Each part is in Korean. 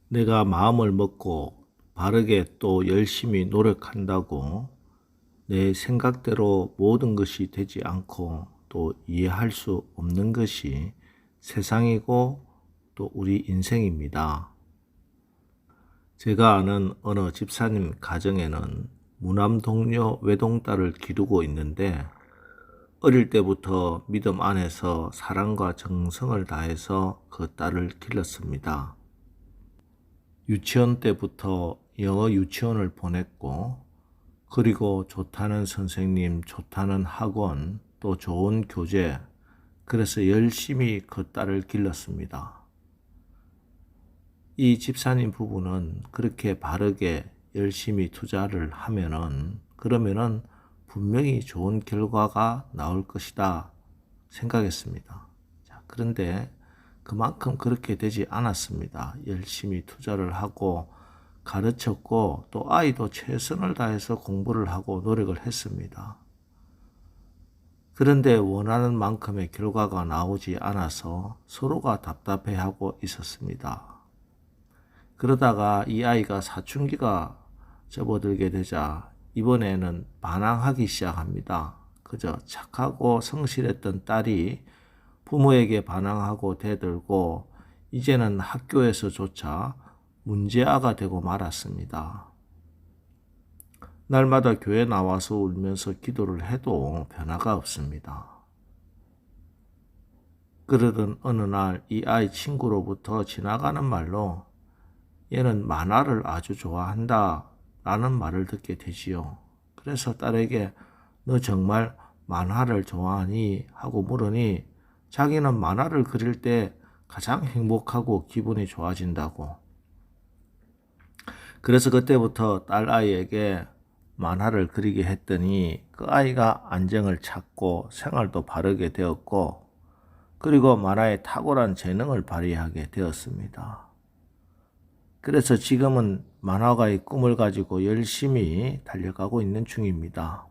내가 마음을 먹고 바르게 또 열심히 노력한다고 내 생각대로 모든 것이 되지 않고 또 이해할 수 없는 것이 세상이고 또 우리 인생입니다. 제가 아는 어느 집사님 가정에는 무남 동료 외동딸을 기르고 있는데 어릴 때부터 믿음 안에서 사랑과 정성을 다해서 그 딸을 길렀습니다. 유치원 때부터 영어 유치원을 보냈고, 그리고 좋다는 선생님, 좋다는 학원, 또 좋은 교재, 그래서 열심히 그 딸을 길렀습니다. 이 집사님 부부는 그렇게 바르게 열심히 투자를 그러면은 분명히 좋은 결과가 나올 것이다 생각했습니다. 자, 그런데 그만큼 그렇게 되지 않았습니다. 열심히 투자를 하고 가르쳤고 또 아이도 최선을 다해서 공부를 하고 노력을 했습니다. 그런데 원하는 만큼의 결과가 나오지 않아서 서로가 답답해하고 있었습니다. 그러다가 이 아이가 사춘기가 접어들게 되자 이번에는 반항하기 시작합니다. 그저 착하고 성실했던 딸이 부모에게 반항하고 대들고 이제는 학교에서조차 문제아가 되고 말았습니다. 날마다 교회 나와서 울면서 기도를 해도 변화가 없습니다. 그러던 어느 날 이 아이 친구로부터 지나가는 말로 얘는 만화를 아주 좋아한다 라는 말을 듣게 되지요. 그래서 딸에게 너 정말 만화를 좋아하니? 하고 물으니 자기는 만화를 그릴 때 가장 행복하고 기분이 좋아진다고. 그래서 그때부터 딸 아이에게 만화를 그리게 했더니 그 아이가 안정을 찾고 생활도 바르게 되었고, 그리고 만화에 탁월한 재능을 발휘하게 되었습니다. 그래서 지금은 만화가의 꿈을 가지고 열심히 달려가고 있는 중입니다.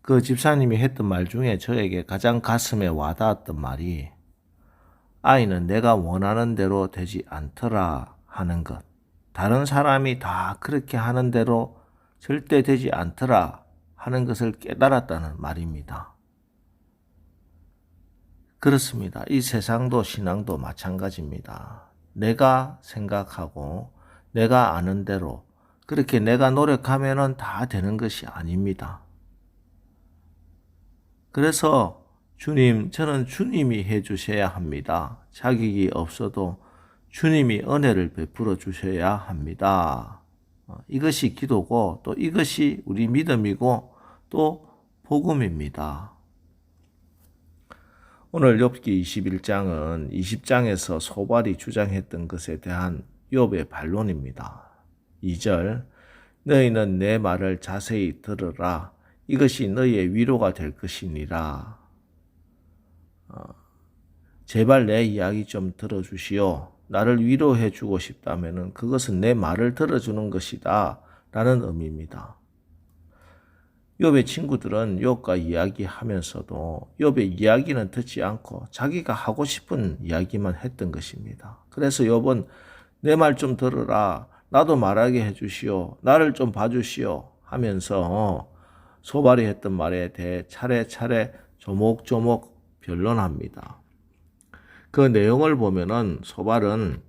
그 집사님이 했던 말 중에 저에게 가장 가슴에 와닿았던 말이 아이는 내가 원하는 대로 되지 않더라 하는 것. 다른 사람이 다 그렇게 하는 대로 절대 되지 않더라 하는 것을 깨달았다는 말입니다. 그렇습니다. 이 세상도 신앙도 마찬가지입니다. 내가 생각하고 내가 아는 대로 그렇게 내가 노력하면은 다 되는 것이 아닙니다. 그래서 저는 주님이 해주셔야 합니다. 자격이 없어도 주님이 은혜를 베풀어 주셔야 합니다. 이것이 기도고 또 이것이 우리 믿음이고 또 복음입니다. 오늘 욥기 21장은 20장에서 소발이 주장했던 것에 대한 욥의 반론입니다. 2절, 너희는 내 말을 자세히 들으라. 이것이 너희의 위로가 될 것이니라. 제발 내 이야기 좀 들어주시오. 나를 위로해 주고 싶다면 그것은 내 말을 들어주는 것이다 라는 의미입니다. 욥의 친구들은 욥과 이야기하면서도 욥의 이야기는 듣지 않고 자기가 하고 싶은 이야기만 했던 것입니다. 그래서 욥은 내 말 좀 들으라. 나도 말하게 해주시오. 나를 좀 봐주시오 하면서 소발이 했던 말에 대해 차례차례 조목조목 변론합니다. 그 내용을 보면은 소발은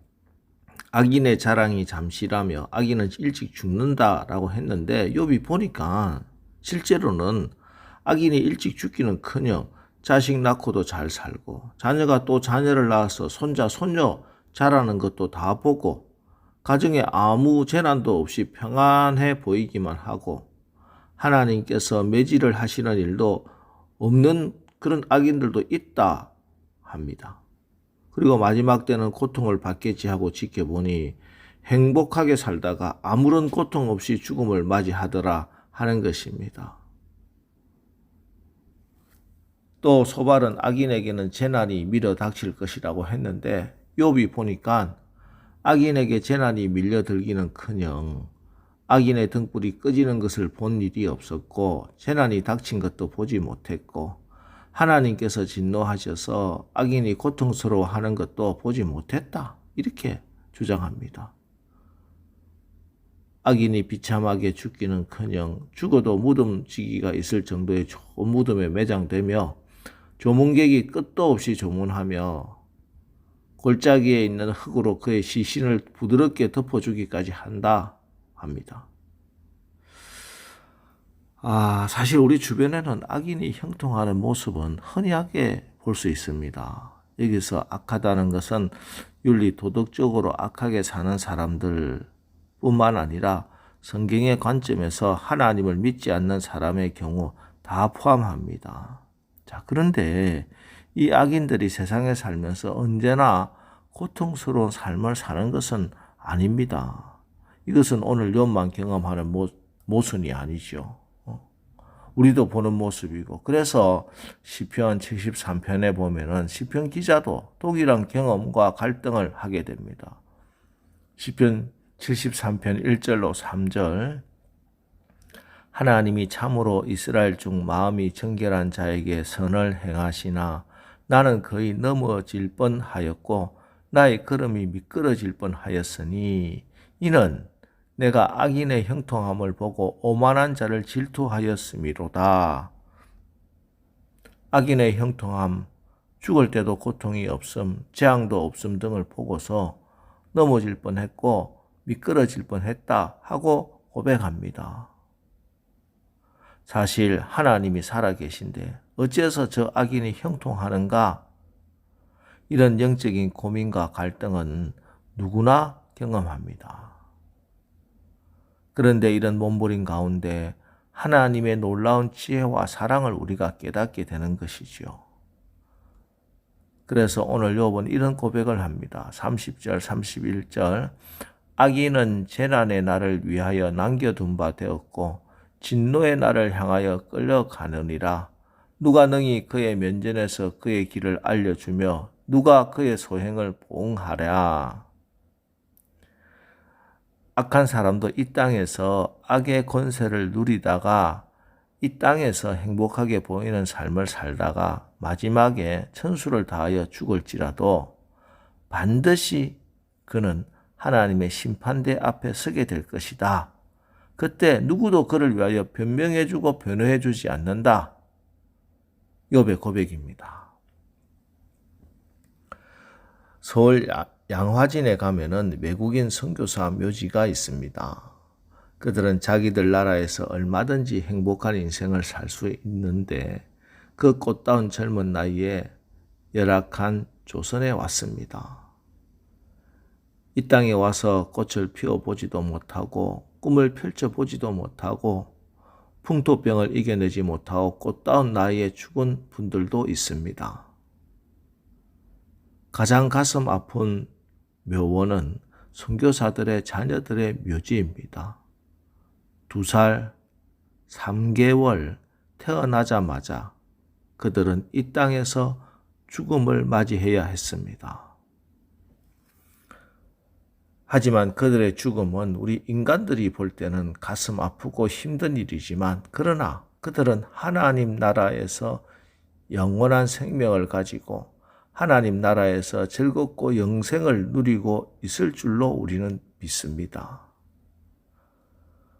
악인의 자랑이 잠시라며 악인은 일찍 죽는다라고 했는데 욥이 보니까 실제로는 악인이 일찍 죽기는커녕 자식 낳고도 잘 살고 자녀가 또 자녀를 낳아서 손자 손녀 자라는 것도 다 보고 가정에 아무 재난도 없이 평안해 보이기만 하고 하나님께서 매질을 하시는 일도 없는 그런 악인들도 있다 합니다. 그리고 마지막 때는 고통을 받겠지 하고 지켜보니 행복하게 살다가 아무런 고통 없이 죽음을 맞이하더라 하는 것입니다. 또 소발은 악인에게는 재난이 밀어 닥칠 것이라고 했는데 욥이 보니까 악인에게 재난이 밀려들기는커녕 악인의 등불이 꺼지는 것을 본 일이 없었고 재난이 닥친 것도 보지 못했고 하나님께서 진노하셔서 악인이 고통스러워하는 것도 보지 못했다. 이렇게 주장합니다. 악인이 비참하게 죽기는커녕 죽어도 무덤지기가 있을 정도의 좋은 무덤에 매장되며 조문객이 끝도 없이 조문하며 골짜기에 있는 흙으로 그의 시신을 부드럽게 덮어주기까지 한다 합니다. 사실 우리 주변에는 악인이 형통하는 모습은 흔하게 볼 수 있습니다. 여기서 악하다는 것은 윤리 도덕적으로 악하게 사는 사람들 뿐만 아니라 성경의 관점에서 하나님을 믿지 않는 사람의 경우 다 포함합니다. 자, 그런데 이 악인들이 세상에 살면서 언제나 고통스러운 삶을 사는 것은 아닙니다. 이것은 오늘 욥만 경험하는 모순이 아니죠. 우리도 보는 모습이고, 그래서 시편 73편에 보면은 시편 기자도 동일한 경험과 갈등을 하게 됩니다. 시편 73편 1절로 3절, 하나님이 참으로 이스라엘 중 마음이 정결한 자에게 선을 행하시나 나는 거의 넘어질 뻔하였고 나의 걸음이 미끄러질 뻔하였으니 이는 내가 악인의 형통함을 보고 오만한 자를 질투하였음이로다. 악인의 형통함, 죽을 때도 고통이 없음, 재앙도 없음 등을 보고서 넘어질 뻔했고 미끄러질 뻔했다 하고 고백합니다. 사실 하나님이 살아계신데 어째서 저 악인이 형통하는가? 이런 영적인 고민과 갈등은 누구나 경험합니다. 그런데 이런 몸부림 가운데 하나님의 놀라운 지혜와 사랑을 우리가 깨닫게 되는 것이죠. 그래서 오늘 욥은 이런 고백을 합니다. 30절, 31절, 악인은 재난의 날을 위하여 남겨둔 바 되었고 진노의 날을 향하여 끌려가느니라. 누가 능히 그의 면전에서 그의 길을 알려주며 누가 그의 소행을 보응하랴. 악한 사람도 이 땅에서 악의 권세를 누리다가 이 땅에서 행복하게 보이는 삶을 살다가 마지막에 천수를 다하여 죽을지라도 반드시 그는 하나님의 심판대 앞에 서게 될 것이다. 그때 누구도 그를 위하여 변명해주고 변호해주지 않는다. 욥의 고백입니다. 서울 양화진에 가면은 외국인 선교사 묘지가 있습니다. 그들은 자기들 나라에서 얼마든지 행복한 인생을 살 수 있는데 그 꽃다운 젊은 나이에 열악한 조선에 왔습니다. 이 땅에 와서 꽃을 피워보지도 못하고 꿈을 펼쳐보지도 못하고 풍토병을 이겨내지 못하고 꽃다운 나이에 죽은 분들도 있습니다. 가장 가슴 아픈 묘원은 선교사들의 자녀들의 묘지입니다. 2살, 3개월 태어나자마자 그들은 이 땅에서 죽음을 맞이해야 했습니다. 하지만 그들의 죽음은 우리 인간들이 볼 때는 가슴 아프고 힘든 일이지만 그러나 그들은 하나님 나라에서 영원한 생명을 가지고 하나님 나라에서 즐겁고 영생을 누리고 있을 줄로 우리는 믿습니다.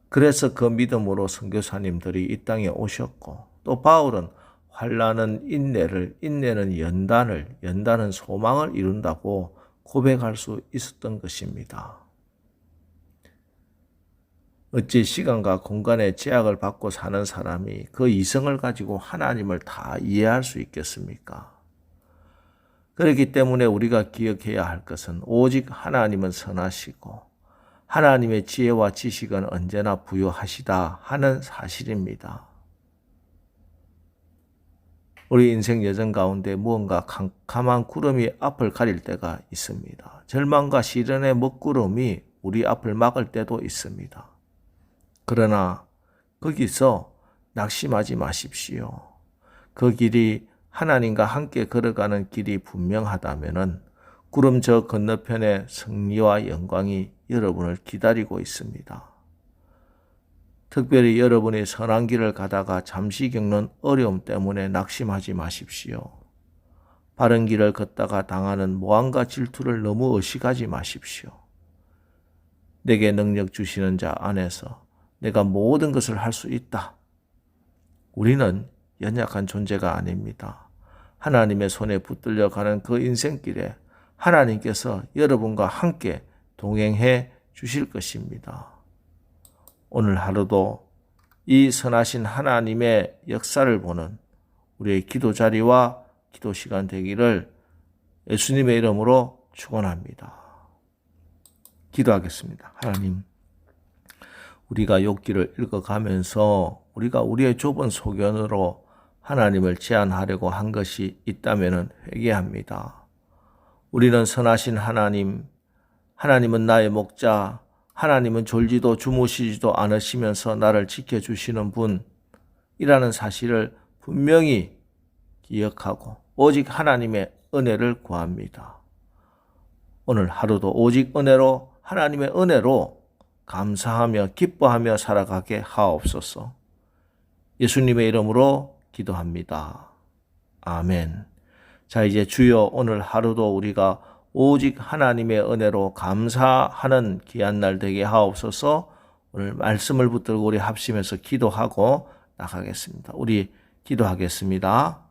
그래서 그 믿음으로 선교사님들이 이 땅에 오셨고 또 바울은 환난은 인내를, 인내는 연단을, 연단은 소망을 이룬다고 고백할 수 있었던 것입니다. 어찌 시간과 공간의 제약을 받고 사는 사람이 그 이성을 가지고 하나님을 다 이해할 수 있겠습니까? 그렇기 때문에 우리가 기억해야 할 것은 오직 하나님은 선하시고 하나님의 지혜와 지식은 언제나 부유하시다 하는 사실입니다. 우리 인생 여정 가운데 무언가 캄캄한 구름이 앞을 가릴 때가 있습니다. 절망과 시련의 먹구름이 우리 앞을 막을 때도 있습니다. 그러나 거기서 낙심하지 마십시오. 그 길이 하나님과 함께 걸어가는 길이 분명하다면은 구름 저 건너편에 승리와 영광이 여러분을 기다리고 있습니다. 특별히 여러분이 선한 길을 가다가 잠시 겪는 어려움 때문에 낙심하지 마십시오. 바른 길을 걷다가 당하는 모함과 질투를 너무 의식하지 마십시오. 내게 능력 주시는 자 안에서 내가 모든 것을 할 수 있다. 우리는 연약한 존재가 아닙니다. 하나님의 손에 붙들려 가는 그 인생길에 하나님께서 여러분과 함께 동행해 주실 것입니다. 오늘 하루도 이 선하신 하나님의 역사를 보는 우리의 기도 자리와 기도 시간 되기를 예수님의 이름으로 축원합니다. 기도하겠습니다. 하나님, 우리가 욥기를 읽어가면서 우리가 우리의 좁은 소견으로 하나님을 제한하려고 한 것이 있다면 회개합니다. 우리는 선하신 하나님, 하나님은 나의 목자, 하나님은 졸지도 주무시지도 않으시면서 나를 지켜주시는 분이라는 사실을 분명히 기억하고 오직 하나님의 은혜를 구합니다. 오늘 하루도 오직 은혜로, 하나님의 은혜로 감사하며 기뻐하며 살아가게 하옵소서. 예수님의 이름으로 기도합니다. 아멘. 자, 이제 주여 오늘 하루도 우리가 오직 하나님의 은혜로 감사하는 귀한 날 되게 하옵소서. 오늘 말씀을 붙들고 우리 합심해서 기도하고 나가겠습니다. 우리 기도하겠습니다.